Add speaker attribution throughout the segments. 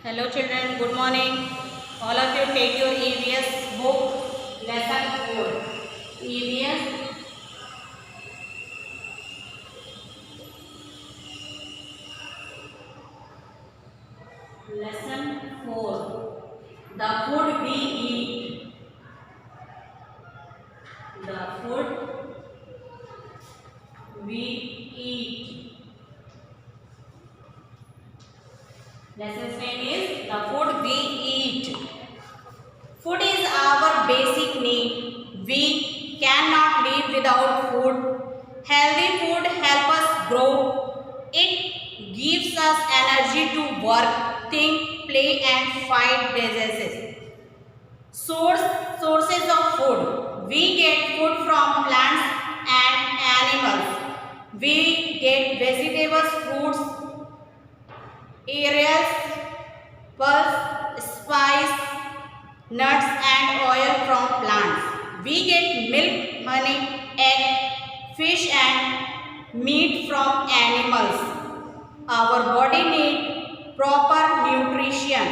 Speaker 1: Hello children, good morning. All of you take your EVS book, lesson 4. EVS lesson 4. The food we eat. The food we eat. Lesson's name is The Food We Eat. Food is our basic need. We cannot live without food. Healthy food helps us grow. It gives us energy to work, think, play and fight diseases. Sources of food. We get food from plants and animals. We get vegetables, fruits, cereals, pulse, spice, nuts and oil from plants. We get milk, honey, egg, fish and meat from animals. Our body needs proper nutrition.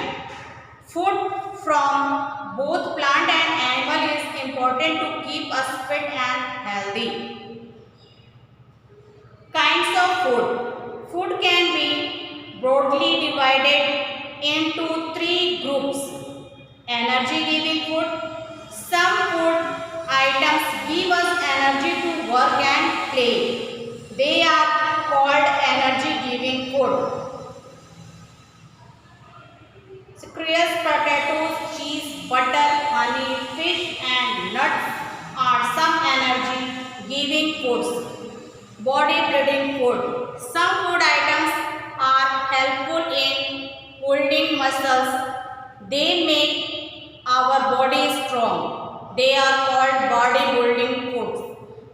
Speaker 1: Food from both plant and animal is important to keep us fit and healthy. Kinds of food. Food can be broadly divided into three groups. Energy giving food. Some food items give us energy to work and play. They are called energy giving food. Cereals, potatoes, cheese, butter, honey, fish and nuts are some energy giving foods. Body building food. Some food items are helpful in holding muscles. They make our body strong. They are called body building foods.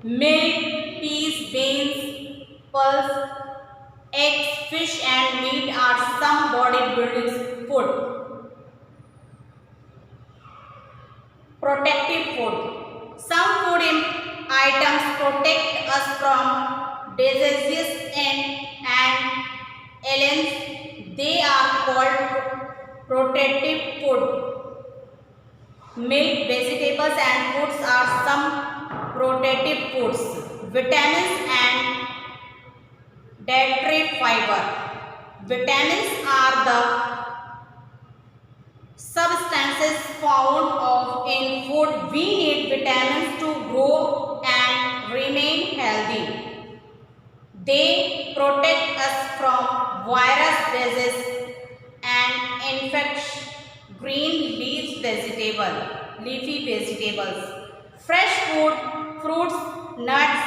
Speaker 1: Milk, peas, beans, pulse, eggs, fish and meat are some body building food. Protective food. Some food items protect us from diseases and ailments. They are called protective food. Milk, vegetables and fruits are some protective foods. Vitamins and dietary fiber. Vitamins are the substances found in food. We need vitamins to grow and remain healthy. They protect us from virus disease and infection. Green leafy vegetables, fresh food, fruits, nuts,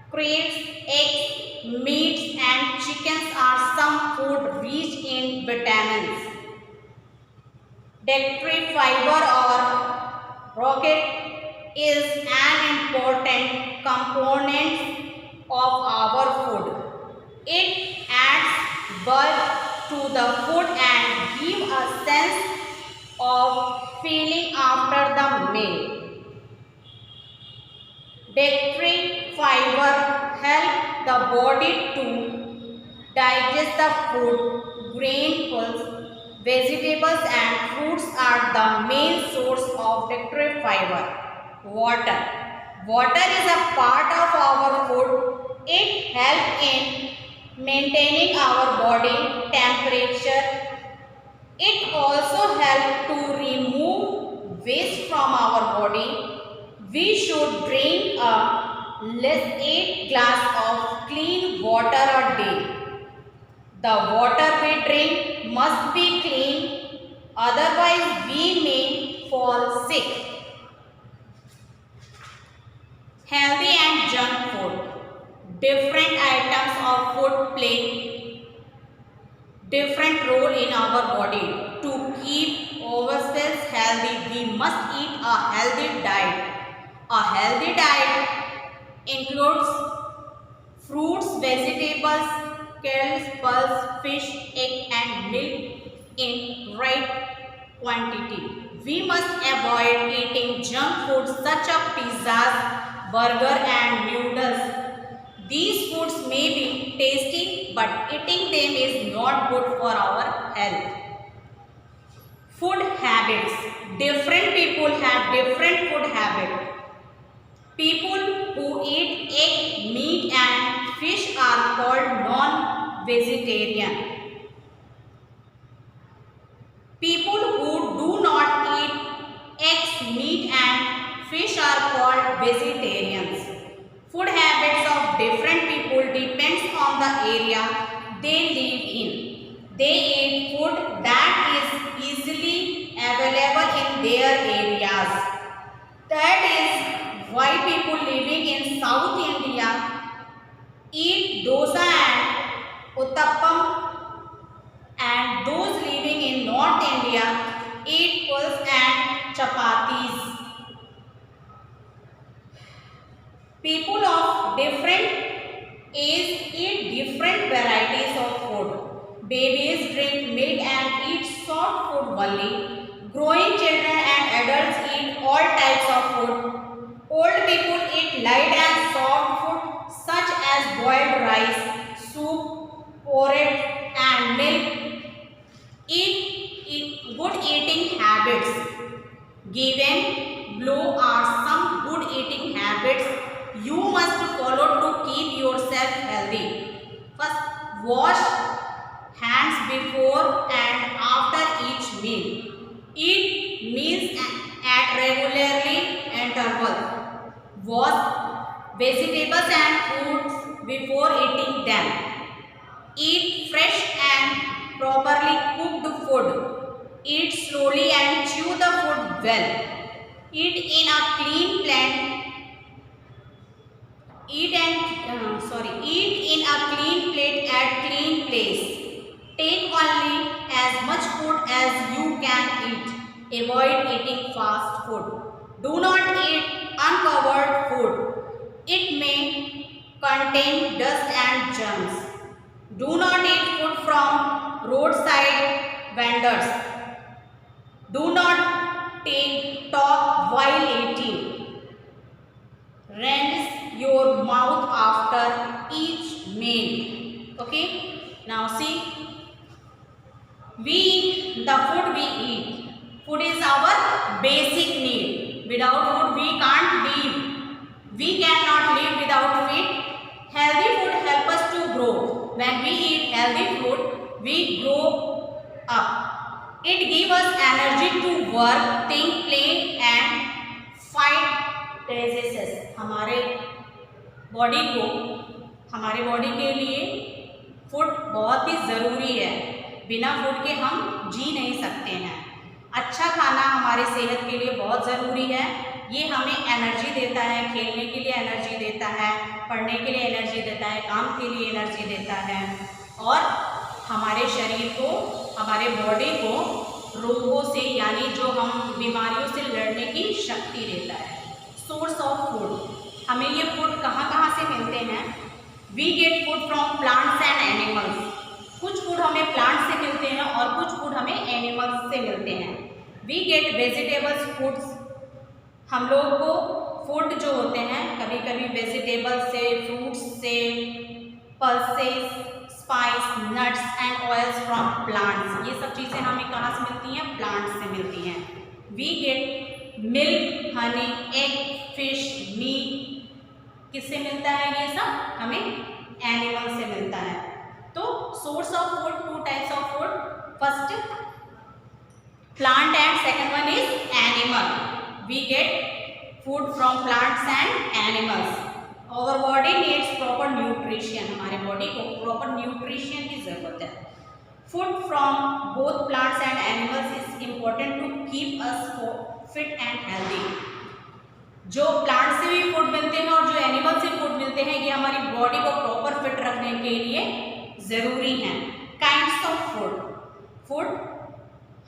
Speaker 1: crabs, eggs, meats and chickens are some food rich in vitamins. Dietary fiber or rocket is an important component of our food. It adds bulk to the food and gives a sense of feeling after the meal. Dietary fiber help the body to digest the food. Grain, pulse, vegetables and fruits are the main source of dietary fiber. Water. Water is a part of our food. It helps in maintaining our body temperature. It also helps to remove waste from our body. We should drink at least 8 glasses of clean water a day. The water we drink must be clean, otherwise we may fall sick. Healthy and junk food. Different items of food play different role in our body. To keep ourselves healthy, we must eat a healthy diet. A healthy diet includes fruits, vegetables, kales, pulse, fish, egg and milk in right quantity. We must avoid eating junk food such as pizzas, burger and noodles. These foods may be tasty but eating them is not good for our health. Food habits. Different people have different food habits. People who eat egg, meat and fish are called non-vegetarian. People who do not eat eggs, meat and fish are called vegetarians. Food habits of different people depends on the area they live in. They eat food that is easily available in their areas. That is why people living in South India eat dosa and uttappam, and those living in North India eat pulse and chapatis. People of different age eat different varieties of food. Babies drink milk and eat soft food only. Growing children and adults eat all types of food. Old people eat light and soft food such as boiled rice, soup, porridge and milk. Eat good eating habits. Given below are some good eating habits you must follow to keep yourself healthy. First, wash hands before and after each meal. Eat meals at regularly intervals. Wash vegetables and fruits before eating them. Eat fresh and properly cooked food. Eat slowly and chew the food well. Eat in a clean plate. Eat in a clean plate at clean place. Take only as much food as you can eat. Avoid eating fast food. Do not eat uncovered food. It may contain dust and germs. Do not eat food from roadside vendors. Do not talk while eating. Rinse your mouth after each meal. Okay. Now see, the food we eat. Food is our basic need. Without food we can't live. We cannot live without food. Healthy food helps us to grow. When we eat healthy food, we grow up. It gives us energy to work, think, play and fight diseases. हमारे body के लिए food बहुत ही ज़रूरी है. बिना food के हम जी नहीं सकते हैं. अच्छा खाना हमारे सेहत के लिए बहुत ज़रूरी है. ये हमें एनर्जी देता है, खेलने के लिए एनर्जी देता है, पढ़ने के लिए एनर्जी देता है, काम के लिए एनर्जी देता है और हमारे शरीर को, हमारे बॉडी को रोगों से यानी जो हम बीमारियों से लड़ने की शक्ति देता है. Source of food. हमें ये फूड कहाँ से मिलते हैं? We get food from plants and animals. कुछ फूड हमें प्लांट से मिलते हैं और कुछ फूड हमें एनिमल्स से मिलते हैं. We get vegetables foods. हम लोग को फूड जो होते हैं कभी कभी वेजिटेबल्स से, फ्रूट्स से, pulses, spice, nuts and oils from plants. ये सब चीज़ें हमें कहाँ से मिलती हैं? प्लांट्स से मिलती हैं. We get milk, honey, egg, fish, meat. किससे मिलता है ये सब? हमें एनिमल से मिलता है. तो source of food, two types of food. First plant and second one is animal. We get food from plants and animals. Our body needs proper nutrition. हमारे बॉडी को proper nutrition की ज़रूरत है. Food from both plants and animals is important to keep us fit and healthy. जो plant से भी food मिलते हैं और जो एनिमल से फूड मिलते हैं ये हमारी बॉडी को प्रॉपर फिट रखने के लिए ज़रूरी हैं. Kinds of food. फूड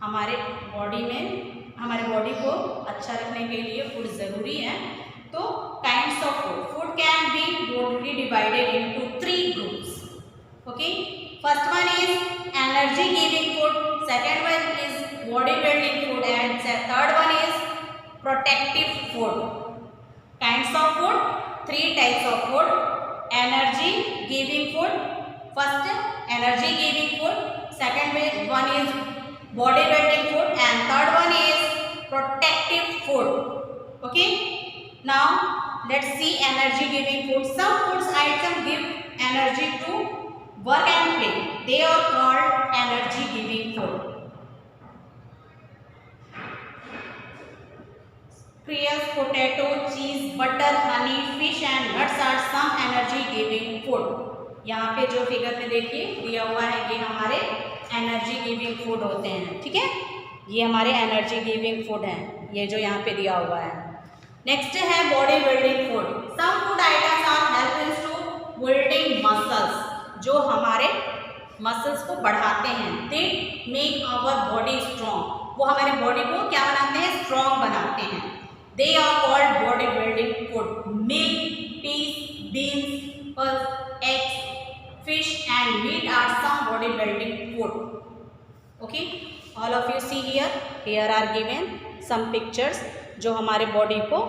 Speaker 1: हमारे बॉडी को अच्छा रखने के लिए फूड ज़रूरी है. तो kinds of food. Food can be broadly divided into 3 groups. Okay. First one is energy giving food. Second one is body building food and third one is protective food. Kinds of food. 3 types of food. Energy giving food. First energy giving food. Second one is body building food and food. Okay, now let's see energy giving food. Some foods items give energy to work and play. They are called energy giving food. Cereals, potato, cheese, butter, honey, fish and nuts are some energy giving food. यहाँ पे जो figure में देखिए दिया हुआ है ये हमारे एनर्जी गिविंग फूड होते हैं, ठीक है। ये हमारे एनर्जी गिविंग फूड है, ये जो यहाँ पे दिया हुआ है। नेक्स्ट है body building food. Some food items are helpful to building muscles, जो हमारे मसल्स को बढ़ाते हैं। They make our body strong, वो हमारे बॉडी को क्या बनाते हैं, स्ट्रॉन्ग बनाते हैं। They are called body building food. Milk, peas, beans, pulses, eggs, fish and meat are some body building food. Okay, all of you see here are given some pictures जो हमारे body को,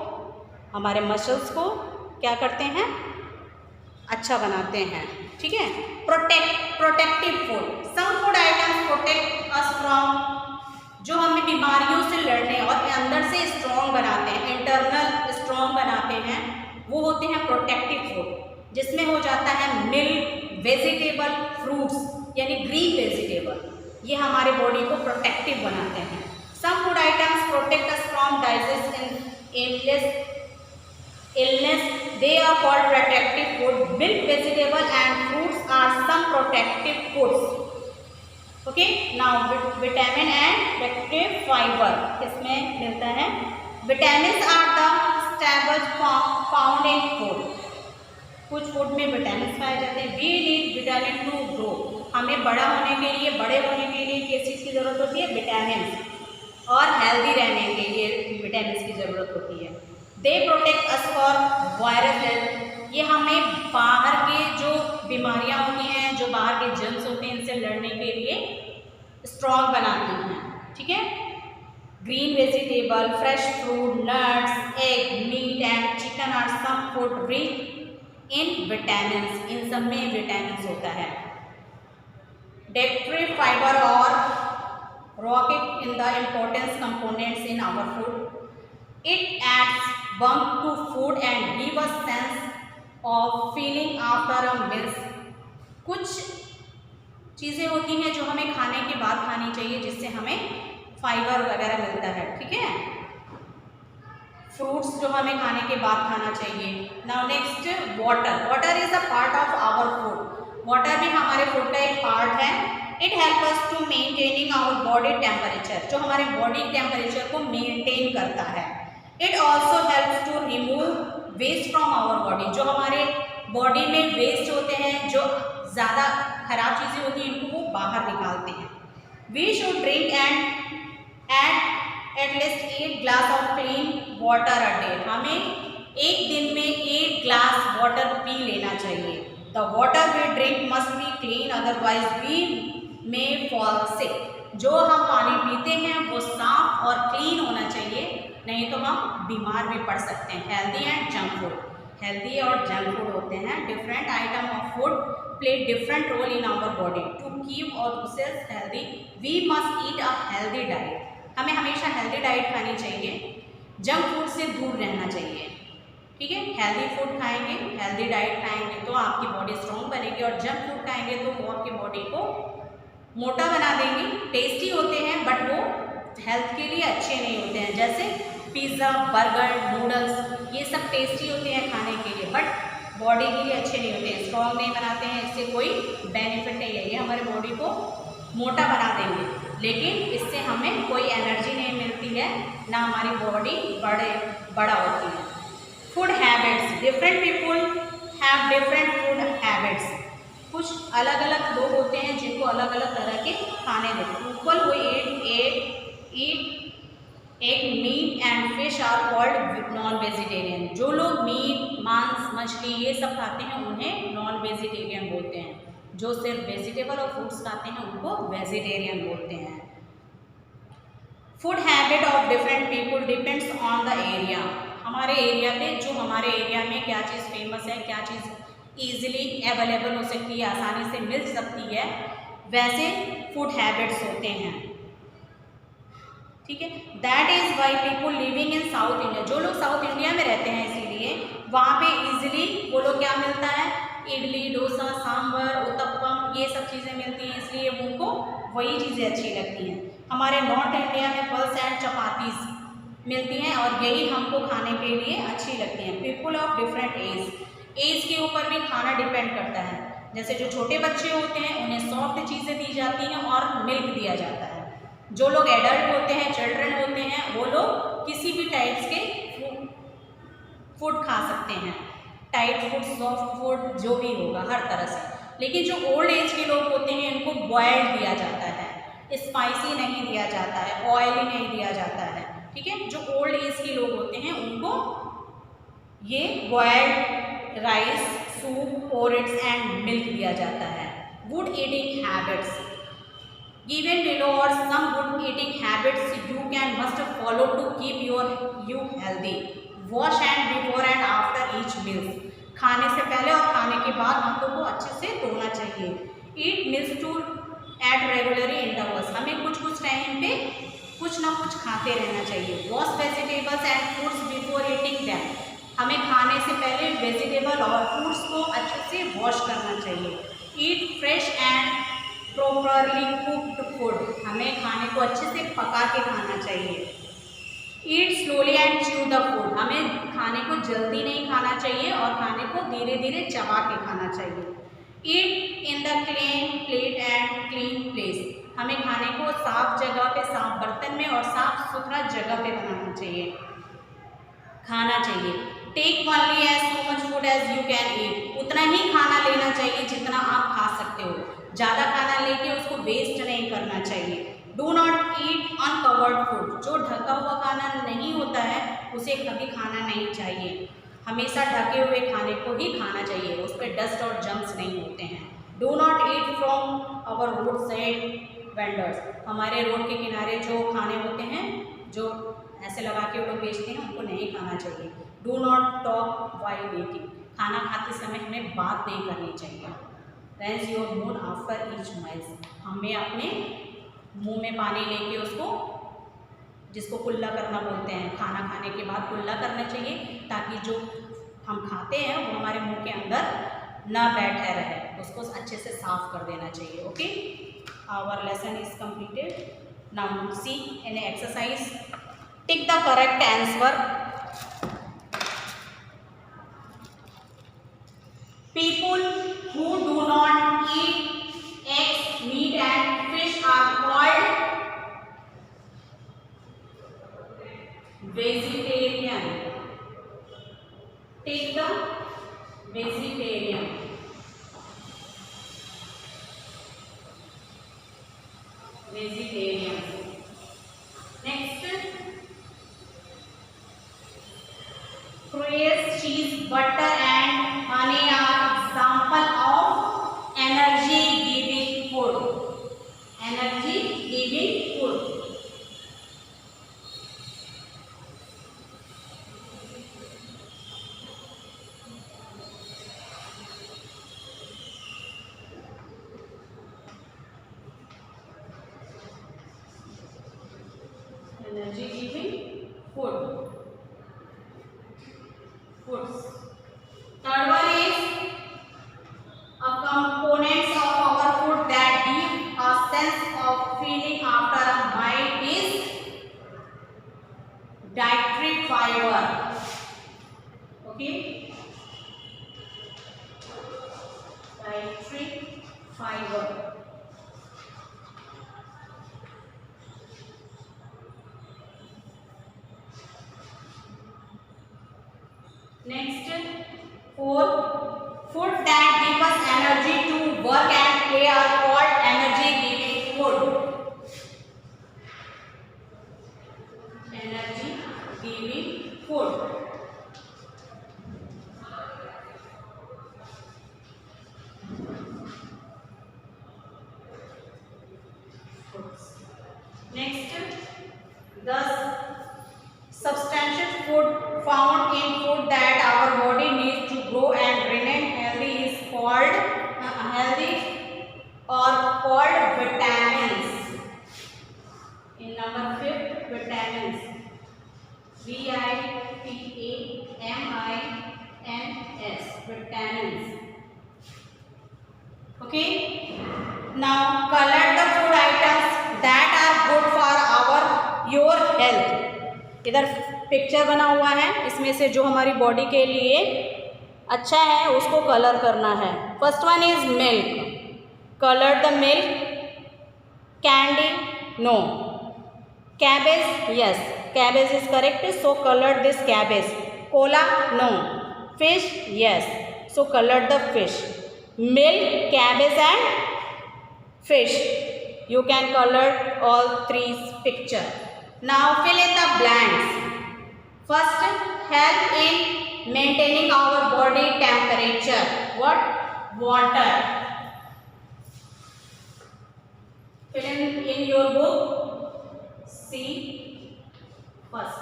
Speaker 1: हमारे muscles को क्या करते हैं, अच्छा बनाते हैं, ठीक है। Protective food. Some food items protect us from, जो हमें बीमारियों से लड़ने और अंदर से स्ट्रॉन्ग बनाते हैं, इंटरनल स्ट्रॉन्ग बनाते हैं, वो होते हैं प्रोटेक्टिव फूड, जिसमें हो जाता है मिल्क, वेजिटेबल, फ्रूट्स यानी ग्रीन वेजिटेबल, ये हमारे बॉडी को प्रोटेक्टिव बनाते हैं। Some food items protect us from digestion illness, they are called protective food. Milk, vegetable and fruits are some protective foods. Okay, now vitamin and bacterial fibre किसमें मिलता है। Vitamin are the stables found in food, कुछ food में vitamin पाए जाते हैं। We need vitamin to grow, हमें बड़ा होने के लिए, बड़े होने के लिए किस चीज़ की ज़रूरत होती है, विटामिन, और हेल्दी रहने के लिए विटामिन की ज़रूरत होती है। They protect us for virus, ये हमें बाहर के जो बीमारियां होती हैं, जो बाहर के जर्म्स होते हैं, इनसे लड़ने के लिए स्ट्रॉन्ग बनाती हैं, ठीक है। Green vegetable, fresh fruit, nuts, egg, meat and chicken are some food rich in vitamin, इन सब में विटामिन होता है। डाइटरी फाइबर और rocket in the importance components in our food. It aids warmth to food and give us sense of feeling after a meal. कुछ चीज़ें होती हैं जो हमें खाने के बाद खानी चाहिए, जिससे हमें फाइबर वगैरह मिलता है, ठीक है। फ्रूट्स जो हमें खाने के बाद खाना चाहिए। Now next water. Water is a part of our food, water भी हमारे फूड का एक पार्ट है। It help us to maintaining our body temperature, जो हमारे बॉडी टेम्परेचर को मेंटेन करता है। It also helps to remove waste from our body, जो हमारे बॉडी में वेस्ट होते हैं, जो ज़्यादा खराब चीज़ें होती हैं, इनको वो बाहर निकालते हैं। We should drink and at least 8 glass of clean water a day, हमें एक दिन में 8 ग्लास वाटर पी लेना चाहिए। The water we drink must be clean, otherwise we may fall sick, जो हम पानी पीते हैं वो साफ और क्लीन होना चाहिए, नहीं तो हम बीमार भी पड़ सकते हैं। Healthy and junk food, healthy और जंक फूड होते हैं। Different item of food play different role in our body to keep ourselves healthy. We must eat a healthy diet, हमें हमेशा हेल्दी डाइट खानी चाहिए, जंक फूड से दूर रहना चाहिए, ठीक है। हेल्दी फूड खाएंगे, हेल्दी डाइट खाएंगे तो आपकी बॉडी स्ट्रॉन्ग बनेगी, और जंक फूड खाएंगे तो वो आपकी बॉडी को मोटा बना देंगे। टेस्टी होते हैं बट वो हेल्थ के लिए अच्छे नहीं होते हैं, जैसे पिज़्ज़ा, बर्गर, नूडल्स, ये सब टेस्टी होते हैं खाने के लिए बट बॉडी के लिए अच्छे नहीं होते हैं, स्ट्रॉन्ग नहीं बनाते हैं, इससे कोई बेनिफिट नहीं है। ये हमारे बॉडी को मोटा बना देंगे, लेकिन इससे हमें कोई एनर्जी नहीं मिलती है, ना हमारी बॉडी बड़ा होती है। Food habits. Different people have different food habits, कुछ अलग अलग लोग होते हैं जिनको अलग अलग तरह के खाने देते हैं। People who eat egg, meat and fish are called non vegetarian, जो लोग मीट, मांस, मछली ये सब खाते हैं उन्हें नॉन वेजिटेरियन बोलते हैं। जो सिर्फ वेजिटेबल और फ्रूट्स खाते हैं उनको वेजिटेरियन बोलते हैं। Food habit of different people depends on the area, हमारे एरिया पे, जो हमारे एरिया में क्या चीज़ फेमस है, क्या चीज़ ईजिली अवेलेबल हो सकती है, आसानी से मिल सकती है, वैसे फूड हैबिट्स होते हैं। ठीक है। That is why people living in south India, जो लोग साउथ इंडिया में रहते हैं इसीलिए वहाँ पे इजिली वो लोग क्या मिलता है, इडली डोसा सांभर उत्तपम ये सब चीज़ें मिलती हैं, इसलिए उनको वही चीज़ें अच्छी लगती हैं। हमारे नॉर्थ इंडिया में पल्स एंड चपातीस मिलती हैं और यही हमको खाने के लिए अच्छी लगती हैं। पीपुल ऑफ डिफरेंट एज के ऊपर भी खाना डिपेंड करता है। जैसे जो छोटे बच्चे होते हैं उन्हें सॉफ्ट चीज़ें दी जाती हैं और मिल्क दिया जाता है। जो लोग एडल्ट होते हैं, चिल्ड्रन होते हैं, वो लोग किसी भी टाइप्स के फूड खा सकते हैं, टाइट फूड सॉफ्ट फूड जो भी होगा हर तरह से। लेकिन जो ओल्ड एज के लोग होते हैं इनको बॉयल्ड दिया जाता है, स्पाइसी नहीं दिया जाता है, ऑयली नहीं दिया जाता है, ठीक है। जो ओल्ड एज के लोग होते हैं उनको ये boiled rice soup porridge and milk दिया जाता है। Good eating habits given below or some good eating habits you can must follow to keep you healthy. Wash hand before and after each meal. खाने से पहले और खाने के बाद हाथों को अच्छे से धोना चाहिए। Eat meals to at regular intervals. हमें कुछ टाइम पे कुछ ना कुछ खाते रहना चाहिए। Wash vegetables and fruits before eating them. हमें खाने से पहले वेजिटेबल और फ्रूट्स को अच्छे से वॉश करना चाहिए। Eat fresh and properly cooked food, हमें खाने को अच्छे से पका के खाना चाहिए। Eat slowly and chew the food, हमें खाने को जल्दी नहीं खाना चाहिए और खाने को धीरे धीरे चबा के खाना चाहिए। Eat in the clean plate and clean place, हमें खाने को साफ जगह पे, साफ बर्तन में और साफ सुथरा जगह पे बनाना चाहिए, खाना चाहिए। Take only as so much food as you can eat, उतना ही खाना लेना चाहिए जितना आप खा सकते हो, ज़्यादा खाना लेके उसको वेस्ट नहीं करना चाहिए। Do not eat uncovered food, जो ढका हुआ खाना नहीं होता है उसे कभी खाना नहीं चाहिए, हमेशा ढके हुए खाने को ही खाना चाहिए, उस पर डस्ट और जम्स नहीं होते हैं। Do not eat from our road side vendors, हमारे रोड के किनारे जो खाने होते हैं जो ऐसे लगा के वो लोग बेचते हैं उनको नहीं खाना चाहिए। Do not talk while eating, खाना खाते समय हमें बात नहीं करनी चाहिए। Reigns your mood after each meals, हमें अपने मुंह में पानी लेके उसको, जिसको कुल्ला करना बोलते हैं, खाना खाने के बाद कुल्ला करना चाहिए ताकि जो हम खाते हैं वो हमारे मुंह के अंदर ना बैठे रहे, उसको अच्छे से साफ कर देना चाहिए। Okay, our lesson is completed. Now see in exercise, tick the correct answer. People who do not eat eggs, meat and fish are called vegetarian. Take the vegetarian. Vegetarian. Next, cruise, cheese, butter and honey are example of energy giving food. Energy giving food. Energy giving food. Foods. Third one is a components of our food that give a sense of feeling after a meal is dietary fiber. Okay, dietary fiber. Next, food that give us energy to work and play are called energy giving food. Energy giving food. Next, the substantial food found in food that our body needs to grow and remain healthy is called healthy or called vitamins. In number 5, इधर picture बना हुआ है, इसमें से जो हमारी body के लिए अच्छा है उसको कलर करना है. First one is milk. Colour the milk. Candy, no. Cabbage, yes. Cabbage is correct. So color this cabbage. Cola, no. Fish, yes. So color the fish. Milk, cabbage and fish. You can color all three picture. Now fill in the blanks. First, help in maintaining our body temperature. What? Water. Fill in your book. See first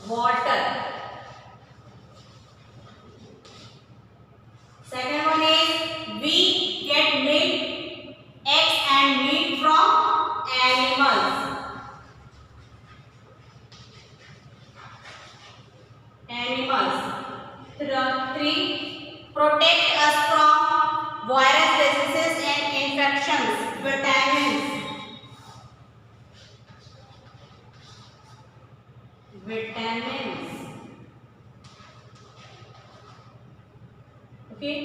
Speaker 1: water. Second one is we get milk, eggs and meat from animals. Three, protect us from virus diseases and infections. Vitamins. Okay.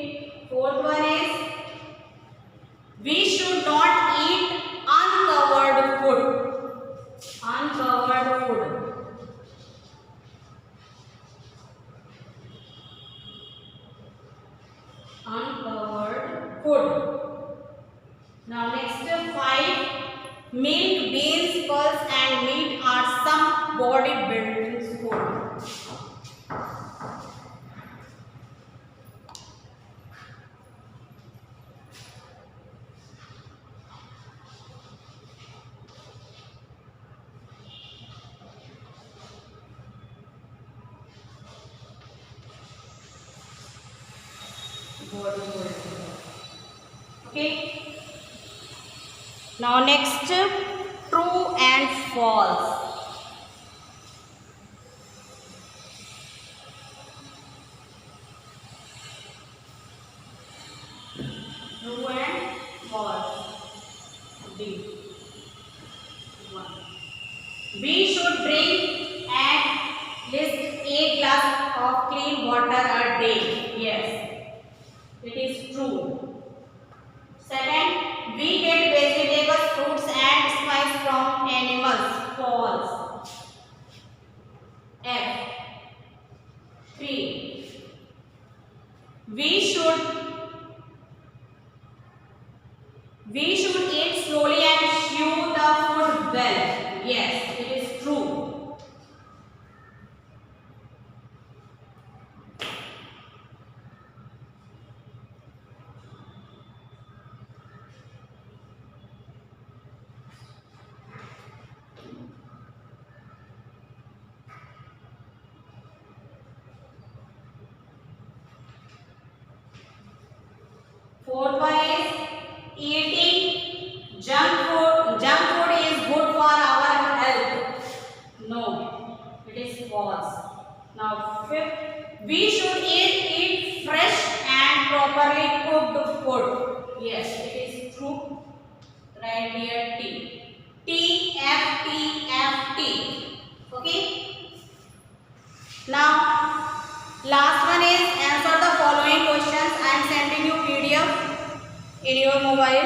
Speaker 1: Fourth one is we should not eat uncovered food. Uncovered food. Uncovered food. Now next 5. Milk, beans, pulse and meat are some body building food. Okay. Now next, true and false. True and false. D. 1. We should drink at least 8 glasses of clean water a day. Yes, it is true. Second, we get vegetables, fruits and spices from animals. False. F. 3. We should eat slowly and chew the food well. Yes, it is true. Fourth one is eating junk food. Junk food is good for our health. No, it is false. Now fifth, we should eat fresh and properly cooked food. Yes, it is true. Right here T. T F T F T. Okay. Now last one is answer the following questions. I am sending you PDF in your mobile.